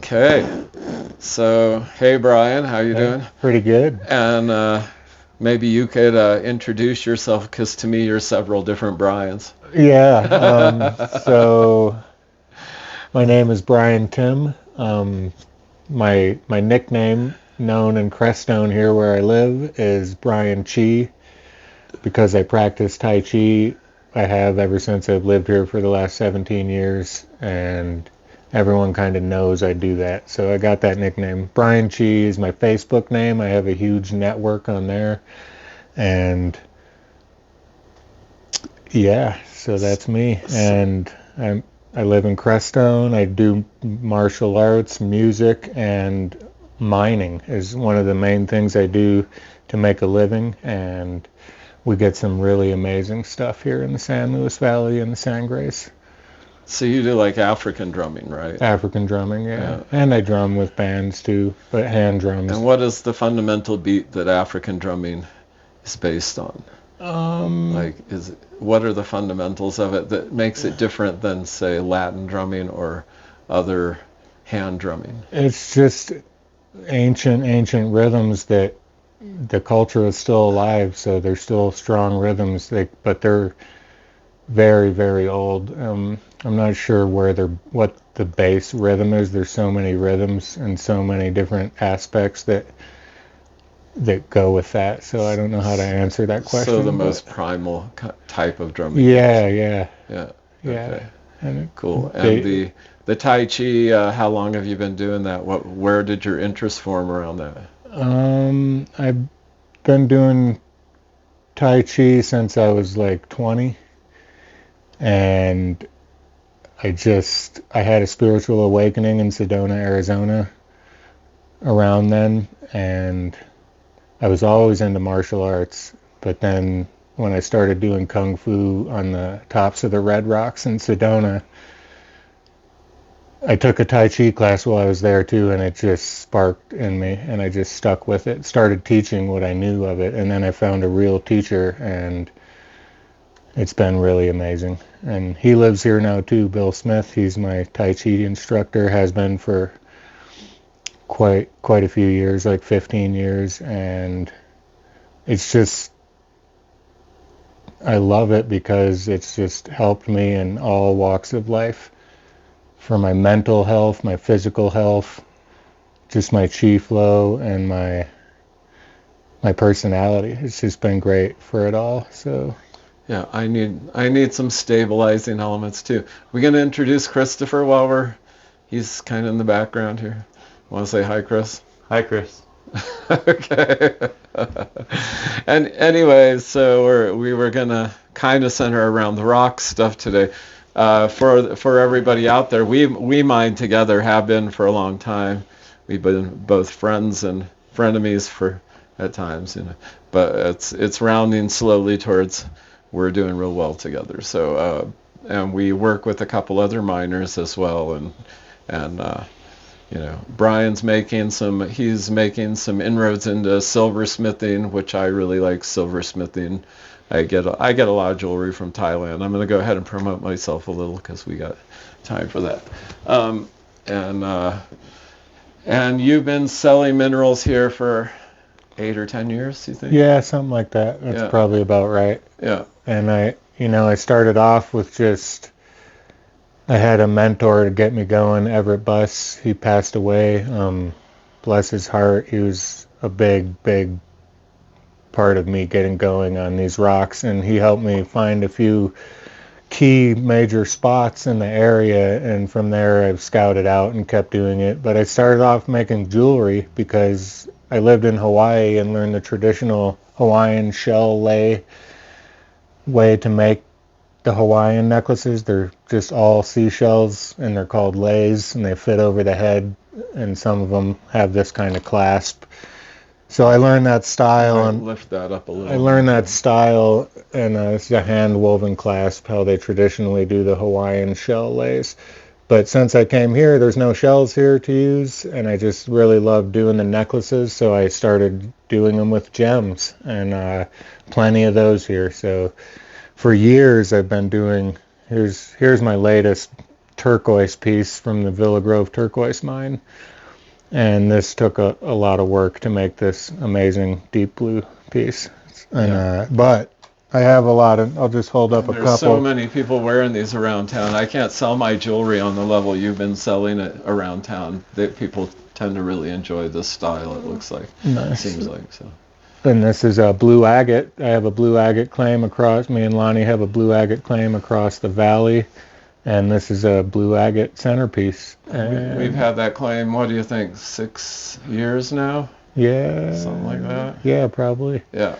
Okay, so hey Brian, how you doing? Pretty good. And maybe you could introduce yourself because to me you're several different Brians. Yeah. So my name is Brian Tim. My nickname, known in Crestone here where I live, is Brian Chi because I practice Tai Chi. I have ever since I've lived here for the last 17 years, and everyone kind of knows I do that. So I got that nickname. Brian Chi is my Facebook name. I have a huge network on there, and yeah, so that's me. And I live in Crestone. I do martial arts, music, and mining is one of the main things I do to make a living. And we get some really amazing stuff here in the San Luis Valley and the Sangres. So you do like African drumming, right? African drumming, yeah. Yeah. And I drum with bands too, but hand drums. And what is the fundamental beat that African drumming is based on? What are the fundamentals of it that makes it different than, say, Latin drumming or other hand drumming? It's just ancient rhythms that the culture is still alive, so they're still strong rhythms, but they're very, very old. I'm not sure what the base rhythm is. There's so many rhythms and so many different aspects that go with that. So I don't know how to answer that question. So the most primal type of drumming. Yeah. Yeah. Okay. And cool. And the Tai Chi, how long have you been doing that? Where did your interest form around that? I've been doing Tai Chi since I was like 20, and I had a spiritual awakening in Sedona, Arizona around then, and I was always into martial arts, but then when I started doing Kung Fu on the tops of the Red Rocks in Sedona, I took a Tai Chi class while I was there too, and it just sparked in me, and I just stuck with it. Started teaching what I knew of it, and then I found a real teacher, and it's been really amazing. And he lives here now too, Bill Smith. He's my Tai Chi instructor, has been for quite a few years, like 15 years, and it's just, I love it because it's just helped me in all walks of life, for my mental health, my physical health, just my chi flow, and my personality. It's just been great for it all. So yeah, I need some stabilizing elements too. We're gonna introduce Christopher he's kind of in the background here. Want to say hi, Chris? Hi, Chris. Okay. And anyway, so we were gonna kind of center around the rock stuff today. For everybody out there, we mine together, have been for a long time. We've been both friends and frenemies at times, But it's rounding slowly towards we're doing real well together. So and we work with a couple other miners as well, and Brian's he's making some inroads into silversmithing, which I really like silversmithing. I get a lot of jewelry from Thailand. I'm going to go ahead and promote myself a little because we got time for that. And you've been selling minerals here for 8 or 10 years, you think? yeah, something like that. That's probably about right. Yeah. And I started off with I had a mentor to get me going, Everett Buss. He passed away. Bless his heart. He was a big part of me getting going on these rocks, and he helped me find a few key major spots in the area, and from there I've scouted out and kept doing it. But I started off making jewelry because I lived in Hawaii and learned the traditional Hawaiian shell lay way to make the Hawaiian necklaces. They're just all seashells, and they're called lays, and they fit over the head, and some of them have this kind of clasp. So I learned that style, and lift that up a little. I learned that style, and it's a hand-woven clasp, how they traditionally do the Hawaiian shell lays. But since I came here, there's no shells here to use, and I just really love doing the necklaces, so I started doing them with gems, and plenty of those here. So for years I've been doing, here's my latest turquoise piece from the Villa Grove Turquoise mine. And this took a lot of work to make this amazing deep blue piece. And but I have a lot of, I'll just hold up a couple. There's so many people wearing these around town. I can't sell my jewelry on the level you've been selling it around town. People tend to really enjoy this style, it looks like. Nice. Seems like so. And this is a blue agate. I have a blue agate claim across, me and Lonnie have a blue agate claim across the valley. And this is a blue agate centerpiece. And we've had that claim, what do you think, 6 years now? Yeah. Something like that? Yeah, probably. Yeah.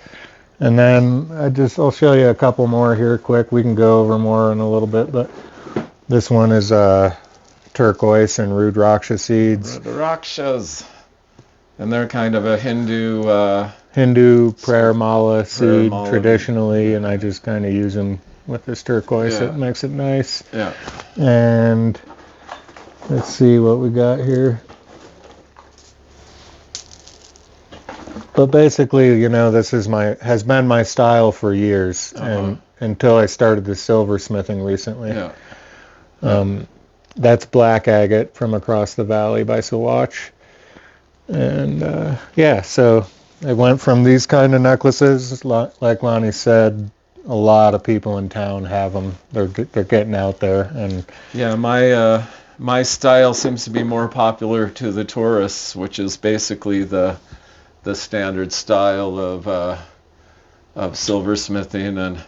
And then I'll show you a couple more here quick. We can go over more in a little bit, but this one is turquoise and Rhodochrosite seeds. Rhodochrosite. And they're kind of a Hindu prayer mala seed traditionally, and I just kind of use them with this turquoise. It makes it nice. Yeah. And let's see what we got here. But basically, this has been my style for years, and until I started the silversmithing recently. Yeah. That's black agate from across the valley by Saguache. And so I went from these kind of necklaces, like Lonnie said. A lot of people in town have them. They're getting out there, and my style seems to be more popular to the tourists, which is basically the standard style of silversmithing, and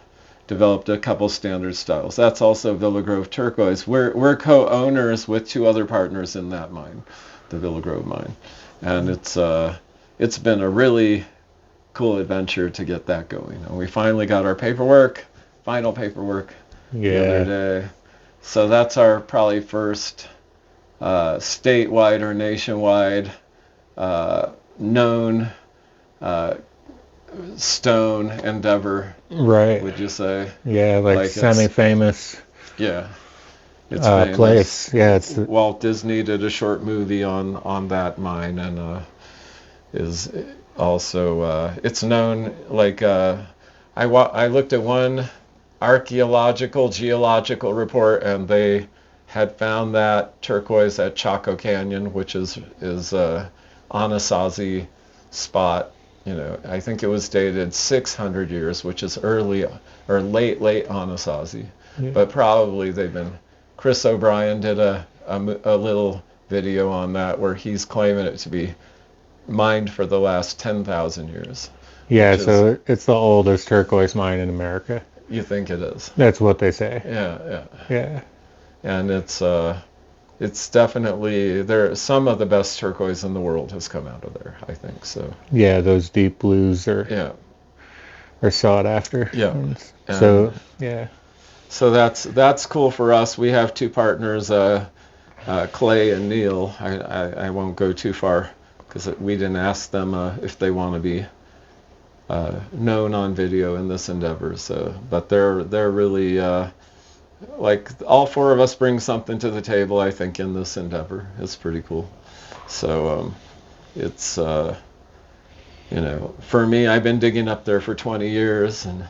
developed a couple standard styles. That's also Villa Grove Turquoise. We're co-owners with 2 other partners in that mine, the Villa Grove mine, and it's been a really cool adventure to get that going. And we finally got our final paperwork the other day. So that's our probably first statewide or nationwide known stone endeavor. Right. Would you say? Yeah, like semi-famous. Yeah. It's famous. Place. Yeah, it's Walt Disney did a short movie on that mine, and is also it's known like I looked at one geological report, and they had found that turquoise at Chaco Canyon, which is Anasazi spot. I think it was dated 600 years, which is early or late Anasazi. Yeah. But probably Chris O'Brien did a little video on that where he's claiming it to be mined for the last 10,000 years. Yeah, so it's the oldest turquoise mine in America. You think it is? That's what they say. Yeah. And it's definitely some of the best turquoise in the world has come out of there, I think so. Yeah, those deep blues are sought after. Yeah. So So that's cool for us. We have 2 partners, Clay and Neil. I won't go too far, because we didn't ask them if they want to be known on video in this endeavor. So, but they're really like all 4 of us bring something to the table, I think, in this endeavor. It's pretty cool. So it's for me, I've been digging up there for 20 years, and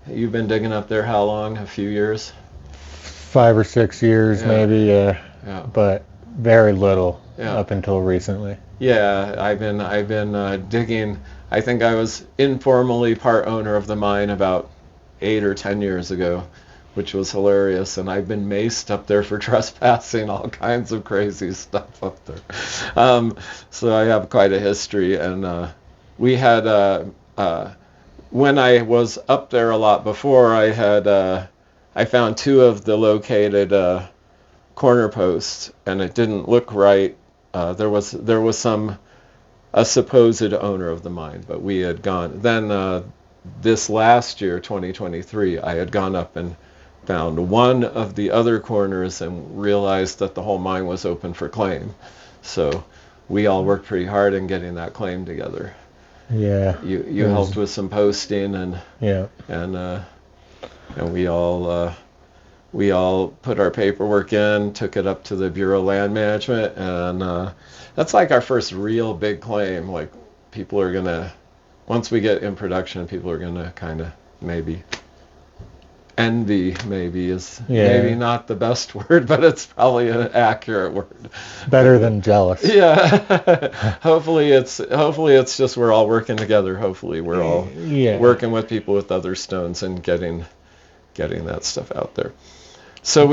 you've been digging up there how long? A few years? 5 or 6 years, maybe. Yeah. But very little up until recently. Yeah, I've been digging. I think I was informally part owner of the mine about 8 or 10 years ago, which was hilarious. And I've been maced up there for trespassing, all kinds of crazy stuff up there. So I have quite a history. And we had, when I was up there a lot before, I found 2 of the located corner posts, and it didn't look right. There was a supposed owner of the mine, but we had gone. Then this last year, 2023, I had gone up and found one of the other corners and realized that the whole mine was open for claim. So we all worked pretty hard in getting that claim together. Yeah. You helped with some posting, and we all put our paperwork in, took it up to the Bureau of Land Management, and that's like our first real big claim. Like, people are gonna, once we get in production, people are gonna kind of maybe envy maybe is maybe not the best word, but it's probably an accurate word. Better than jealous. Yeah. hopefully it's just we're all working together. Hopefully we're all working with people with other stones and getting that stuff out there. So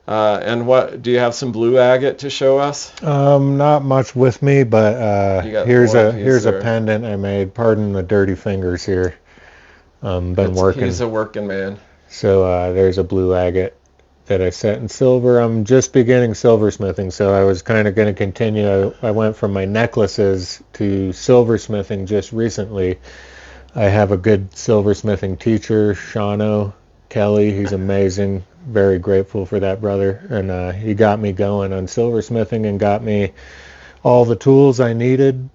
and what do you have some blue agate to show us? Not much with me, but here's a pendant I made. Pardon the dirty fingers here. Been working. He's a working man. So there's a blue agate that I set in silver. I'm just beginning silversmithing, so I was kind of going to continue. I went from my necklaces to silversmithing just recently. I have a good silversmithing teacher, Shano Kelly. He's amazing. Very grateful for that brother. And he got me going on silversmithing and got me all the tools I needed.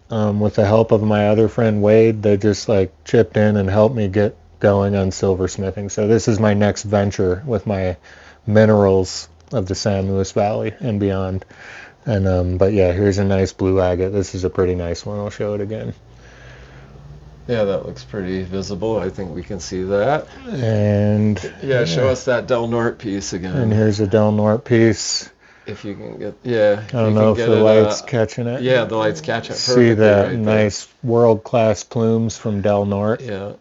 With the help of my other friend Wade, they just like chipped in and helped me get going on silversmithing. So this is my next venture with my minerals of the San Luis Valley and beyond. And but yeah, here's a nice blue agate. This is a pretty nice one. I'll show it again. Yeah, that looks pretty visible. I think we can see that. And show us that Del Norte piece again. And here's a Del Norte piece. If you can get, I don't know if the light's catching it. Yeah, the light's catching it. See the nice world-class plumes from Del Norte. Yeah.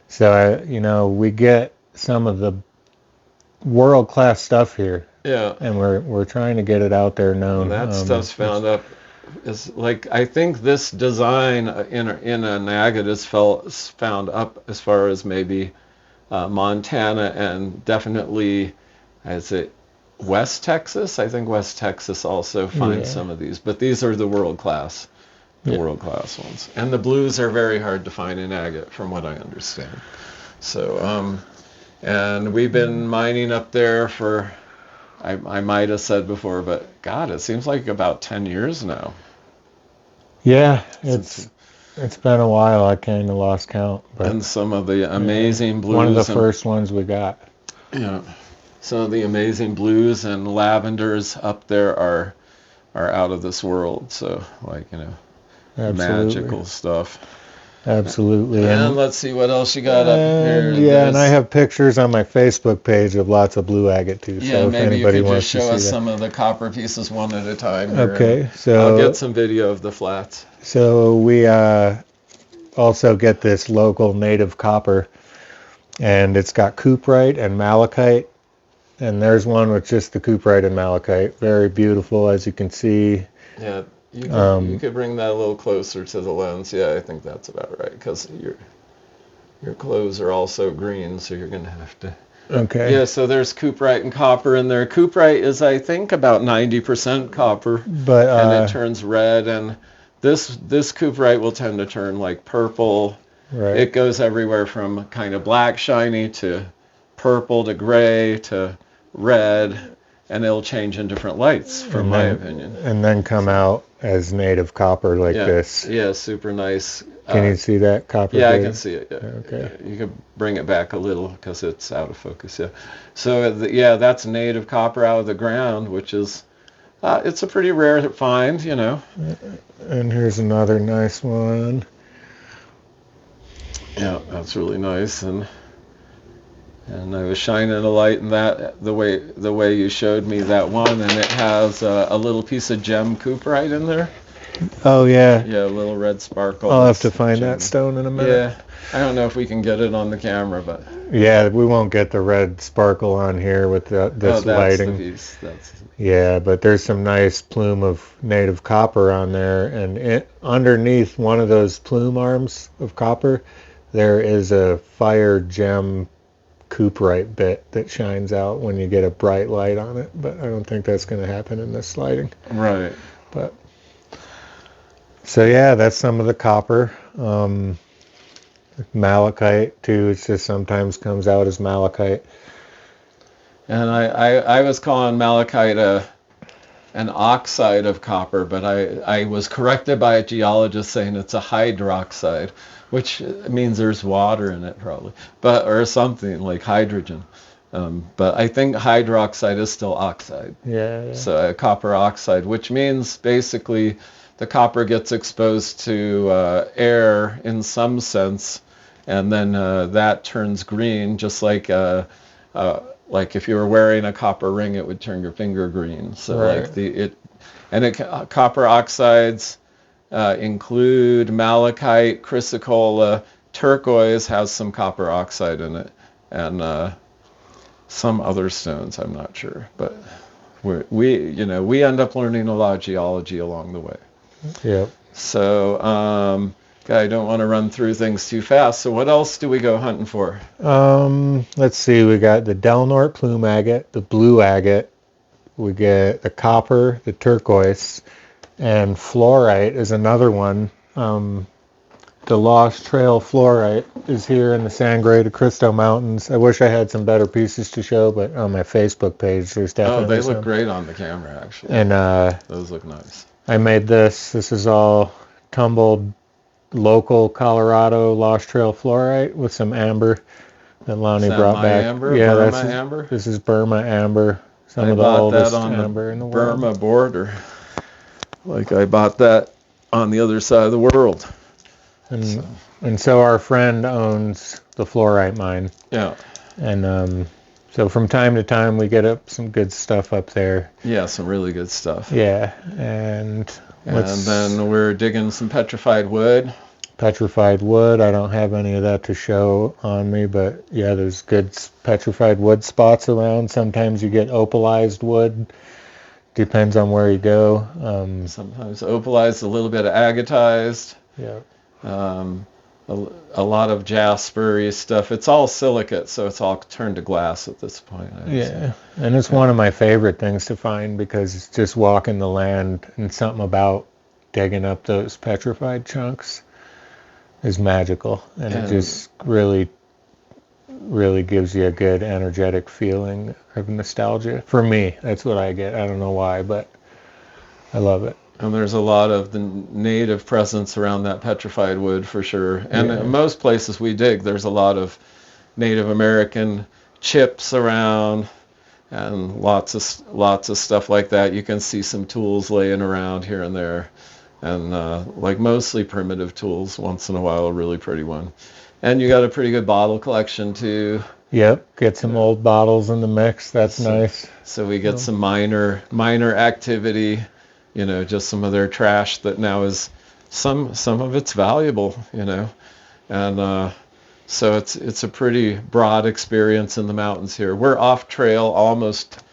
So we get some of the world-class stuff here. Yeah. And we're trying to get it out there known. And that stuff's found up. Is like I think this design in an agate is found up as far as maybe Montana and definitely as it. West Texas. I think West Texas also finds some of these, but these are the world-class ones. And the blues are very hard to find in agate, from what I understand. So, and we've been mining up there for, I might have said before, but God, it seems like about 10 years now. Yeah, it's been a while. I kind of lost count. But and some of the amazing blues. One of the first ones we got. Yeah. Some of the amazing blues and lavenders up there are out of this world. So, magical stuff. Absolutely. And let's see what else you got up here. Yeah, and I have pictures on my Facebook page of lots of blue agate too. Yeah, so if maybe anybody you could wants just show to us see some of the copper pieces one at a time. Here. Okay, so I'll get some video of the flats. So we also get this local native copper, and it's got cuprite and malachite. And there's one with just the cuprite and malachite. Very beautiful, as you can see. Yeah, you could bring that a little closer to the lens. Yeah, I think that's about right, because your clothes are also green, so you're going to have to... Okay. Yeah, so there's cuprite and copper in there. Cuprite is, I think, about 90% copper, and it turns red. And this cuprite will tend to turn like purple. Right. It goes everywhere from kind of black, shiny to purple to gray to red, and it'll change in different lights, from my opinion. And then come out as native copper like this. Yeah, super nice. Can you see that copper? Yeah, I can see it. Yeah. Okay. Yeah, you can bring it back a little because it's out of focus. Yeah. So that's native copper out of the ground, which is it's a pretty rare find, And here's another nice one. Yeah, that's really nice. And I was shining a light in that the way you showed me that one, and it has a little piece of gem cuprite in there. Oh yeah. Yeah, a little red sparkle. I'll have to find that stone in a minute. Yeah, I don't know if we can get it on the camera, but yeah, we won't get the red sparkle on here with this lighting. The piece. Yeah, but there's some nice plume of native copper on there, and underneath one of those plume arms of copper, there is a fire gem cuprite bit that shines out when you get a bright light on it, but I don't think that's going to happen in this lighting. Right. But so yeah, that's some of the copper. Malachite too. It just sometimes comes out as malachite. And I was calling malachite an oxide of copper, but I was corrected by a geologist saying it's a hydroxide, which means there's water in it probably, or something like hydrogen. But I think hydroxide is still oxide. Yeah. So a copper oxide, which means basically the copper gets exposed to air in some sense, and then that turns green, just like if you were wearing a copper ring, it would turn your finger green. So Right. copper oxides include malachite, chrysocolla, turquoise has some copper oxide in it, and some other stones I'm not sure, but we end up learning a lot of geology along the way. Yep. So I don't want to run through things too fast. So what else do we go hunting for? Let's see. We got the Del Norte plume agate, the blue agate. We get the copper, the turquoise, and fluorite is another one. The Lost Trail fluorite is here in the Sangre to Cristo Mountains. I wish I had some better pieces to show, but on my Facebook page, there's definitely they look some. great on the camera, actually. And those look nice. I made this. This is all tumbled local Colorado Lost Trail fluorite with some amber that Lonnie brought back. Amber? Yeah, Burma amber? This is Burma amber. Some of the bought oldest that on amber the in the world. Burma border. Like I bought that on the other side of the world. And so our friend owns the fluorite mine. Yeah. And so from time to time we get up some good stuff up there. Yeah, some really good stuff. Yeah, and then we're digging some petrified wood. Petrified wood. I don't have any of that to show on me, but yeah, there's good petrified wood spots around. Sometimes you get opalized wood. Depends on where you go. Sometimes opalized, a little bit of agatized. Yeah. A lot of jasper stuff. It's all silicate, so it's all turned to glass at this point. Yeah, and it's one of my favorite things to find because it's just walking the land, and something about digging up those petrified chunks is magical, and it just really gives you a good energetic feeling of nostalgia. For me, that's what I get. I don't know why, but I love it. And there's a lot of the native presence around that petrified wood for sure. And in most places we dig, there's a lot of Native American chips around and lots of stuff like that. You can see some tools laying around here and there, and like mostly primitive tools. Once in a while, a really pretty one. And you got a pretty good bottle collection too. Yep, get some old bottles in the mix. That's nice. So we get some minor activity. Just some of their trash that now is some of it's valuable, and so it's a pretty broad experience in the mountains here. We're off trail almost,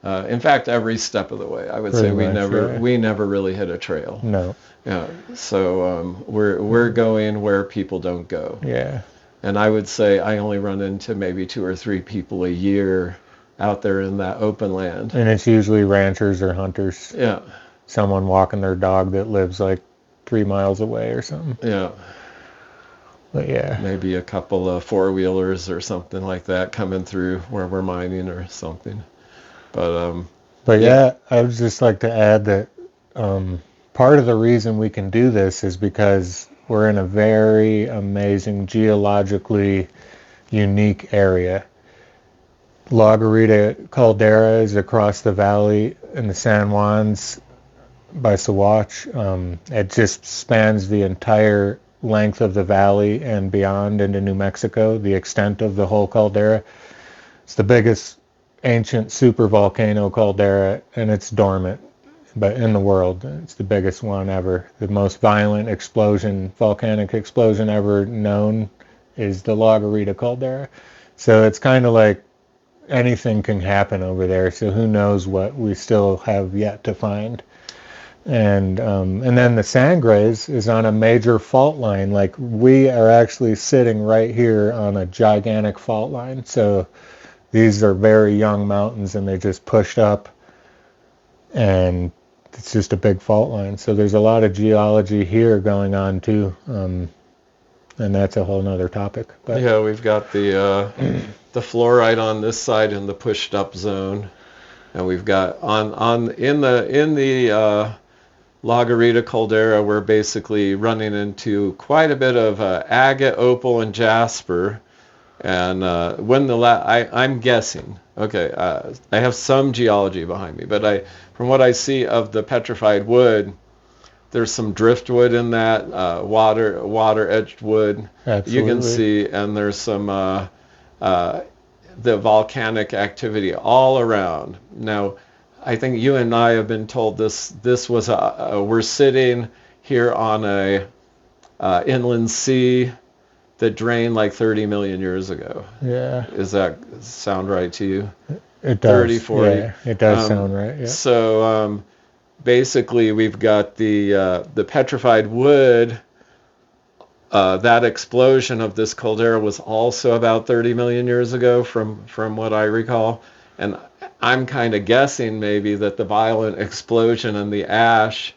in fact, every step of the way. I would say we never really hit a trail. No. Yeah. So we're going where people don't go. Yeah. And I would say I only run into maybe 2 or 3 people a year out there in that open land. And it's usually ranchers or hunters. Yeah. Someone walking their dog that lives like 3 miles away or something. Yeah. But yeah. Maybe a couple of 4-wheelers or something like that coming through where we're mining or something. But yeah, I would just like to add that part of the reason we can do this is because we're in a very amazing geologically unique area. La Garita Caldera is across the valley in the San Juans by Saguache. It just spans the entire length of the valley and beyond into New Mexico, the extent of the whole caldera. It's the biggest ancient supervolcano caldera, and it's dormant, but in the world. It's the biggest one ever. The most violent volcanic explosion ever known is the La Garita Caldera. So it's kind of like anything can happen over there, so who knows what we still have yet to find. And then the Sangre is on a major fault line. Like, we are actually sitting right here on a gigantic fault line. So these are very young mountains, and they just pushed up, and it's just a big fault line. So there's a lot of geology here going on too, and that's a whole nother topic. But yeah, we've got the fluorite on this side in the pushed up zone, and we've got in the La Garita Caldera, we're basically running into quite a bit of agate, opal, and jasper. And I'm guessing, okay, I have some geology behind me, but from what I see of the petrified wood, There's some driftwood in that, water edged wood. Absolutely. You can see, and there's some the volcanic activity all around. Now, I think you and I have been told this was we're sitting here on a inland sea that drained like 30 million years ago. Yeah. Does that sound right to you? It does. 30, 40. Yeah, it does sound right. Yeah. So basically, we've got the petrified wood. That explosion of this caldera was also about 30 million years ago, from what I recall. And I'm kind of guessing maybe that the violent explosion and the ash,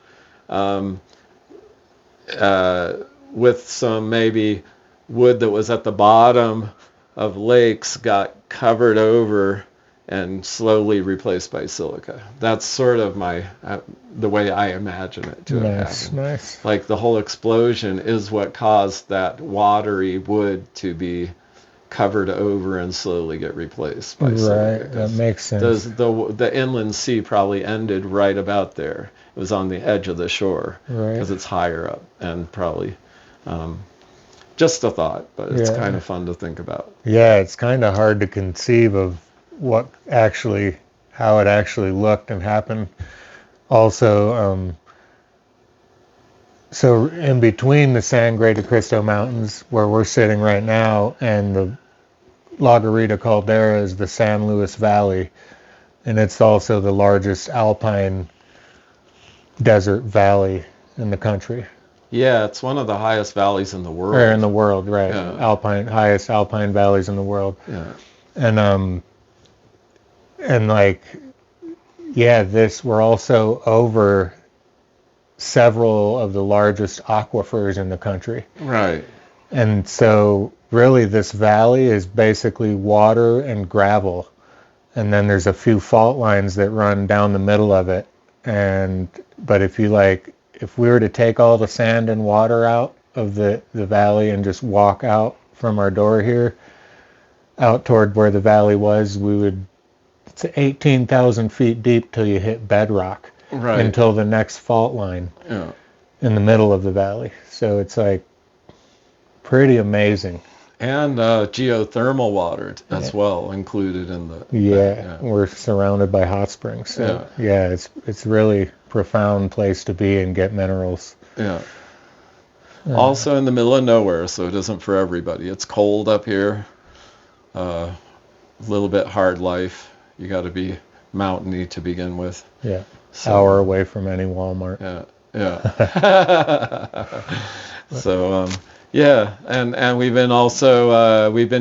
with some maybe wood that was at the bottom of lakes, got covered over and slowly replaced by silica. That's sort of the way I imagine it to have happened. Nice. Like the whole explosion is what caused that watery wood to be covered over and slowly get replaced by silica. Right, that makes sense. The inland sea probably ended right about there. It was on the edge of the shore because it's higher up, and probably just a thought, but it's kind of fun to think about. Yeah, it's kind of hard to conceive of how it actually looked and happened. Also, so in between the Sangre to Cristo Mountains, where we're sitting right now, and the La Garita Caldera is the San Luis Valley, and it's also the largest alpine desert valley in the country. Yeah, it's one of the highest valleys in the world. Or in the world, right? Yeah. Highest alpine valleys in the world. Yeah. And like, yeah, we're also over several of the largest aquifers in the country. Right. And so really this valley is basically water and gravel. And then there's a few fault lines that run down the middle of it. But if we were to take all the sand and water out of the valley and just walk out from our door here, out toward where the valley was, it's 18,000 feet deep till you hit bedrock. Right. Until the next fault line in the middle of the valley. So it's like pretty amazing. And geothermal water as well included in the... We're surrounded by hot springs. So it's really profound place to be and get minerals. Yeah. Also in the middle of nowhere, so it isn't for everybody. It's cold up here. A little bit hard life. You got to be mountainy to begin with. Yeah. Hour away from any Walmart. Yeah. So and we've been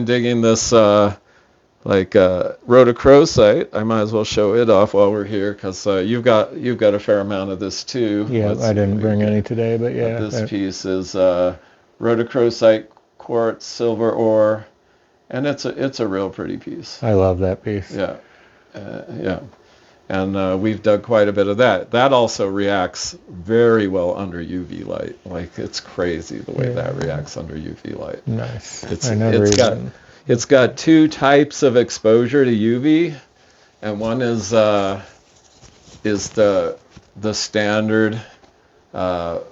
digging this rhodochrosite. I might as well show it off while we're here, because you've got a fair amount of this too. Yeah, I didn't bring any today, but yeah. This piece is rhodochrosite, quartz, silver ore, and it's a real pretty piece. I love that piece. Yeah. And we've dug quite a bit of that. That also reacts very well under UV light. Like, it's crazy the way that reacts under UV light. Nice. It's got two types of exposure to UV, and one is the standard long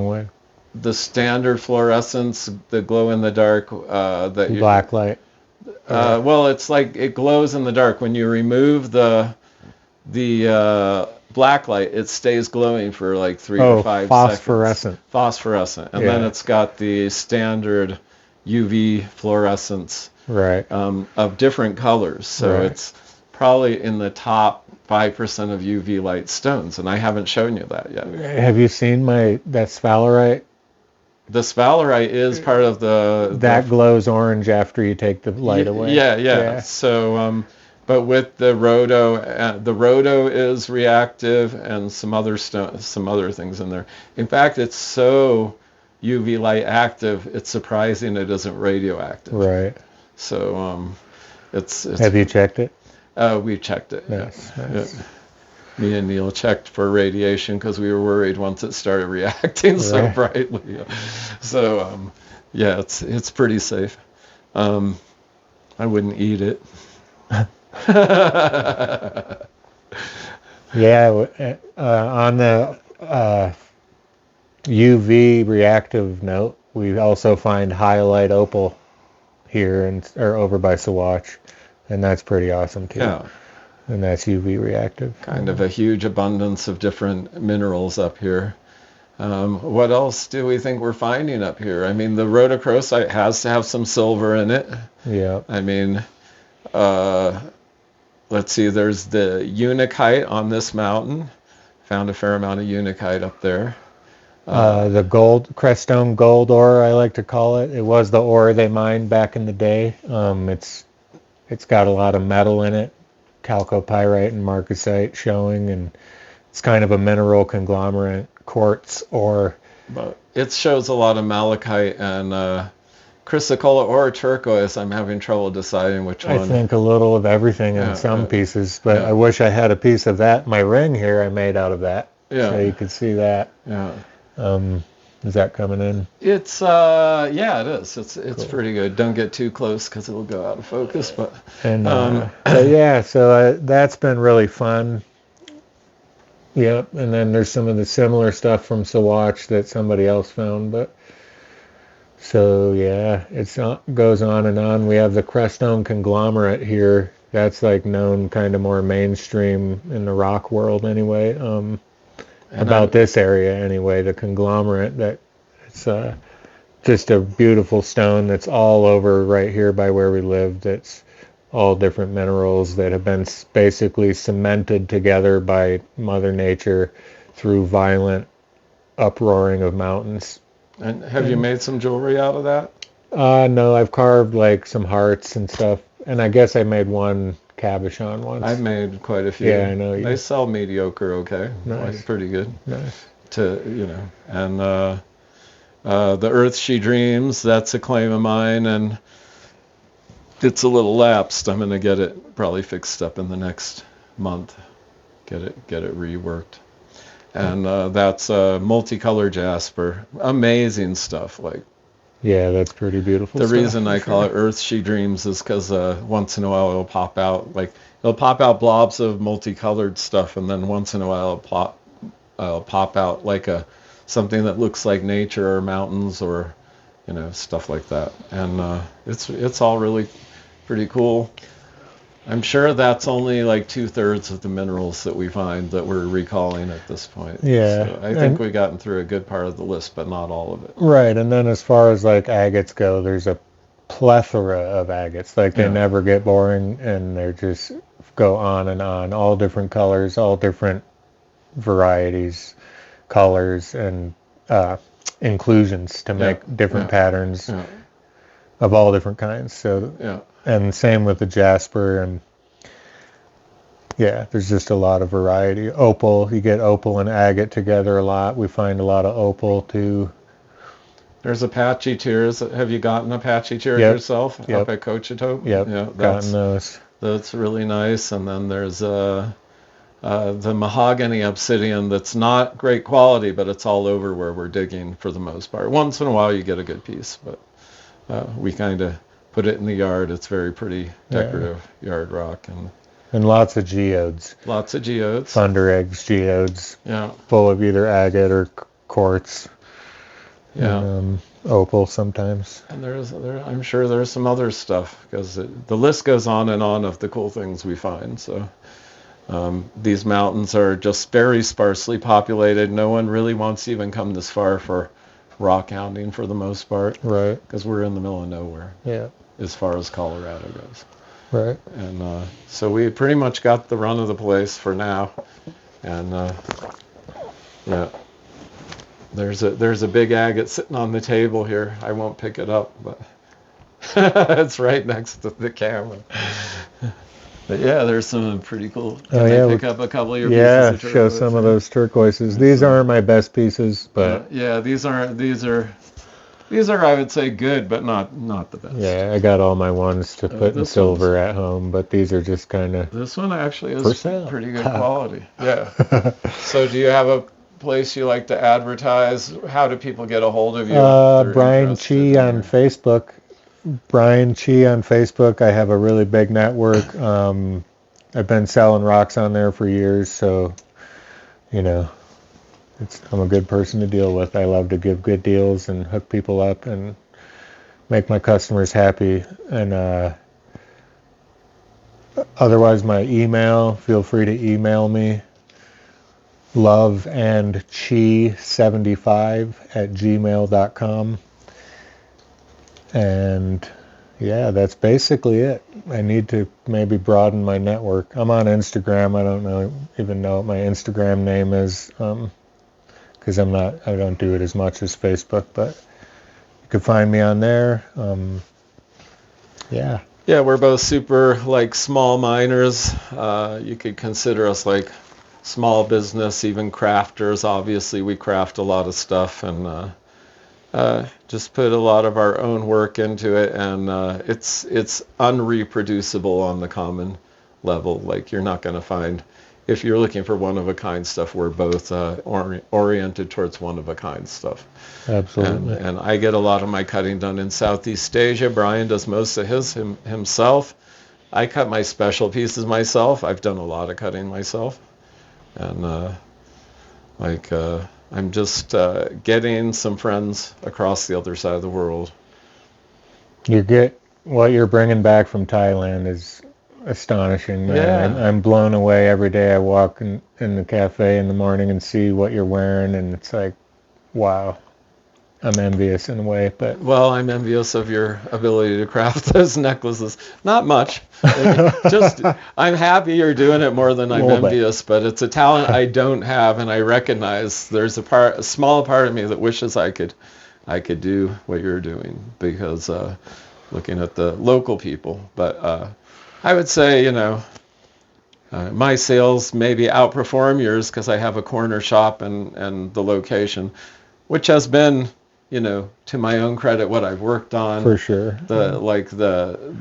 way. The standard fluorescence, the glow in the dark black light. Well, it's like it glows in the dark. When you remove the black light, it stays glowing for like 3 to 5 seconds. Phosphorescent. And then it's got the standard UV fluorescence of different colors. So it's probably in the top 5% of UV light stones, and I haven't shown you that yet. Have you seen that sphalerite? The sphalerite is part of that glows orange after you take the light away. Yeah. So, but with the rhodo is reactive, and some other things in there. In fact, it's so UV light active, it's surprising it isn't radioactive. Right. So, it's Have you checked it? We checked it. Nice. Me and Neil checked for radiation because we were worried once it started reacting so brightly. So, it's pretty safe. I wouldn't eat it. UV reactive note. We also find hyalite opal here or over by Sawatch, and that's pretty awesome too. Yeah. And that's UV reactive. Kind of a huge abundance of different minerals up here. What else do we think we're finding up here? I mean, the rhodochrosite has to have some silver in it. Yeah. I mean, let's see, there's the unakite on this mountain. Found a fair amount of unakite up there. The Crestone gold ore, I like to call it. It was the ore they mined back in the day. It's got a lot of metal in it, chalcopyrite and marcasite showing, and it's kind of a mineral conglomerate, quartz ore. But it shows a lot of malachite and chrysocolla or turquoise. I'm having trouble deciding which one. I think a little of everything in some pieces, but I wish I had a piece of that. My ring here I made out of that, so you could see that. Yeah. Is that coming in? It's yeah, it is. It's pretty good. Don't get too close because it'll go out of focus. But so that's been really fun. Yep, and then there's some of the similar stuff from Sawatch that somebody else found, but so yeah, it goes on and on. We have the Crestone conglomerate here. That's like known kind of more mainstream in the rock world anyway. About this area anyway, the conglomerate, that it's just a beautiful stone that's all over right here by where we live. That's all different minerals that have been basically cemented together by Mother Nature through violent uproaring of mountains. And have you made some jewelry out of that? No, I've carved like some hearts and stuff, and I guess I made one cabochon once. I've made quite a few. Yeah, I know. They sell mediocre, okay. Nice. Like, pretty good. Nice. And the Earth She Dreams, that's a claim of mine, and it's a little lapsed. I'm gonna get it probably fixed up in the next month. Get it reworked. And that's multicolored jasper. Amazing stuff. Like, yeah, that's pretty beautiful. The reason I call it Earth She Dreams is because once in a while it'll pop out blobs of multicolored stuff, and then once in a while it'll pop out like something that looks like nature or mountains or stuff like that. And it's all really pretty cool. I'm sure that's only like 2/3 of the minerals that we find that we're recalling at this point. Yeah. So I think we've gotten through a good part of the list, but not all of it. Right. And then as far as like agates go, there's a plethora of agates. Like they never get boring, and they just go on and on. All different colors, all different varieties, colors, and inclusions to make different patterns of all different kinds. So and same with the jasper, and there's just a lot of variety. Opal, you get opal and agate together a lot. We find a lot of opal too. There's Apache tears. Have you gotten Apache tears yourself up at Cochetope? Yep, gotten those. That's really nice. And then there's the mahogany obsidian that's not great quality, but it's all over where we're digging for the most part. Once in a while you get a good piece, but we kind of put it in the yard. It's very pretty decorative yard rock. And lots of geodes. Lots of geodes. Thunder eggs, geodes. Yeah. Full of either agate or quartz. Yeah. And, opal sometimes. And I'm sure there's some other stuff, because the list goes on and on of the cool things we find. So these mountains are just very sparsely populated. No one really wants to even come this far for rock hounding for the most part. Right. Because we're in the middle of nowhere. Yeah. As far as Colorado goes. Right. And so we pretty much got the run of the place for now. And there's a big agate sitting on the table here. I won't pick it up, but it's right next to the camera. But there's some pretty cool. Can I pick up a couple of your pieces of turquoise? Show some of those turquoises. These aren't my best pieces, but these are I would say good, but not the best. Yeah, I got all my ones to put in silver at home, but these are just kind of. This one actually is pretty good quality. Yeah. So do you have a place you like to advertise? How do people get a hold of you? Brian Chi on Facebook. Brian Chi on Facebook. I have a really big network. I've been selling rocks on there for years, so I'm a good person to deal with. I love to give good deals and hook people up and make my customers happy. And otherwise, my email, feel free to email me, loveandchi75@gmail.com. And yeah, that's basically it. I need to maybe broaden my network. I'm on Instagram. I don't even know what my Instagram name is, because I don't do it as much as Facebook, but you can find me on there. Yeah. Yeah, we're both super like small miners. You could consider us like small business, even crafters. Obviously, we craft a lot of stuff and just put a lot of our own work into it, and it's unreproducible on the common level. Like you're not going to find, if you're looking for one-of-a-kind stuff, we're both oriented towards one-of-a-kind stuff. Absolutely. And I get a lot of my cutting done in Southeast Asia. Brian does most of his himself. I cut my special pieces myself. I've done a lot of cutting myself. And I'm just getting some friends across the other side of the world. What you're bringing back from Thailand is astonishing, man. Yeah. I'm blown away every day I walk in the cafe in the morning and see what you're wearing, and it's like, wow. I'm envious in a way, but... Well, I'm envious of your ability to craft those necklaces. Not much. I'm happy you're doing it more than I'm envious, but it's a talent I don't have, and I recognize there's a small part of me that wishes I could do what you're doing, because looking at the local people. But I would say, my sales maybe outperform yours because I have a corner shop and the location, which has been, to my own credit, what I've worked on. For sure.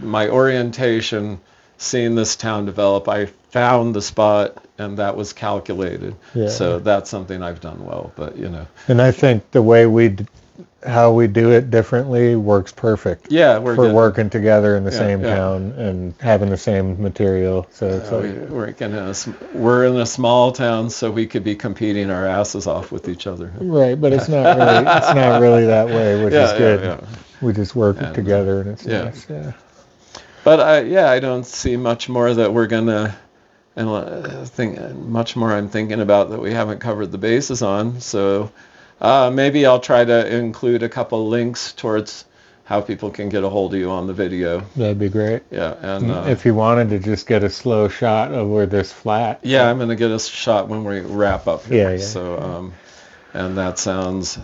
My orientation, seeing this town develop, I found the spot, and that was calculated. Yeah. So that's something I've done well, but And I think the way how we do it differently works perfect. Yeah, working together in the same town and having the same material. So it's we're in a small town, so we could be competing our asses off with each other. Right, but it's not really that way, which is good. Yeah. We just work together, and it's nice. Yeah. But I don't see much more that we're gonna, and much more I'm thinking about that we haven't covered the bases on. So. Maybe I'll try to include a couple links towards how people can get a hold of you on the video. That'd be great. Yeah, and if you wanted to just get a slow shot of where this flat. Yeah, I'm gonna get a shot when we wrap up here. Yeah. So, and that sounds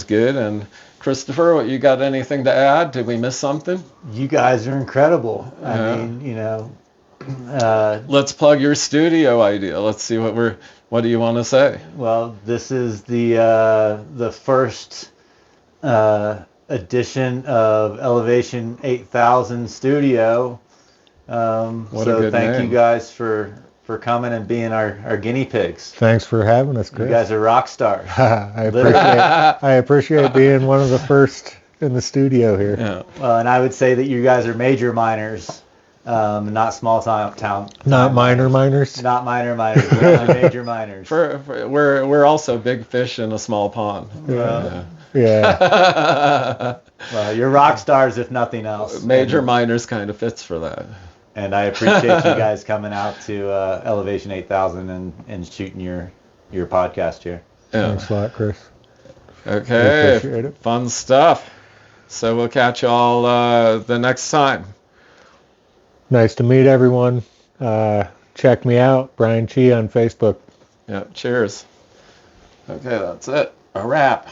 good. And Christopher, you got anything to add? Did we miss something? You guys are incredible. I mean, let's plug your studio idea. Let's see what do you want to say? Well, this is the first edition of Elevation 8000 Studio. So thank you guys for coming and being our guinea pigs. Thanks for having us, Chris. You guys are rock stars. I appreciate being one of the first in the studio here. Yeah. Well, and I would say that you guys are major miners. Not small town. Not minor miners. Not minor miners. We're major miners. We're also big fish in a small pond. Yeah. Well, you're rock stars if nothing else. Major miners kind of fits for that. And I appreciate you guys coming out to Elevation 8000 and shooting your podcast here. Yeah. Thanks a lot, Chris. Okay. Appreciate it. Fun stuff. So we'll catch you all the next time. Nice to meet everyone. Check me out, Brian Chi on Facebook. Yeah, cheers. Okay, that's it. A wrap.